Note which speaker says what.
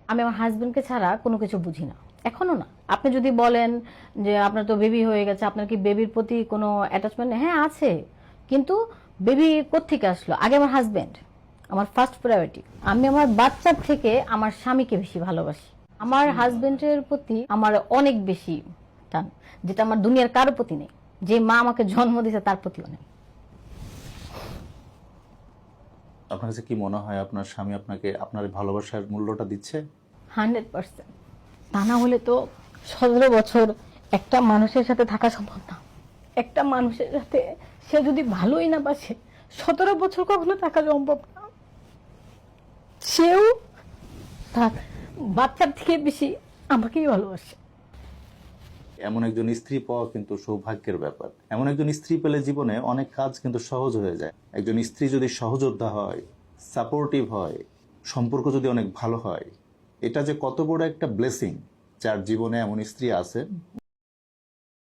Speaker 1: আমি আমার হাজবেন্ডকে ছাড়া কোনো কিছু বুঝি না, এখনো না। আপনি যদি বলেন যে আপনার তো বেবি হয়ে গেছে, আপনার কি বেবির প্রতি কোনো অ্যাটাচমেন্ট? হ্যাঁ আছে, কিন্তু বেবি কোত্থেকে আসলো? আগে আমার হাজবেন্ড আমার ফার্স্ট প্রায়োরিটি। আমি আমার বাচ্চার থেকে আমার স্বামীকে বেশি ভালোবাসি। আমার হাজবেন্ডের প্রতি আমার অনেক বেশি টান, যেটা আমার দুনিয়ার কারো প্রতি নেই। যে মা আমাকে জন্ম দিয়েছে তার প্রতিও নেই।
Speaker 2: আপনার কাছে কি মনে হয় আপনার স্বামী আপনাকে আপনার ভালোবাসার মূল্যটা দিচ্ছে?
Speaker 1: 100%। তা না হলে তো 17 বছর একটা মানুষের সাথে থাকা সম্ভব না। একটা মানুষের সাথে সে যদি ভালোই না বাসে, 17 বছর কখনো থাকা সম্ভব না। সেও তার বাচ্চার থেকে বেশি আমাকেই ভালোবাসে।
Speaker 2: এমন একজন স্ত্রী পাওয়া কিন্তু সৌভাগ্যের ব্যাপার। এমন একজন স্ত্রী পেলে জীবনে অনেক কাজ কিন্তু সহজ হয়ে যায়। একজন স্ত্রী যদি সহযোদ্ধা হয়, সাপোর্টিভ হয়, সম্পর্ক যদি অনেক ভালো হয়, এটা যে কত বড় একটা ব্লেসিং, যার জীবনে এমন স্ত্রী আছে।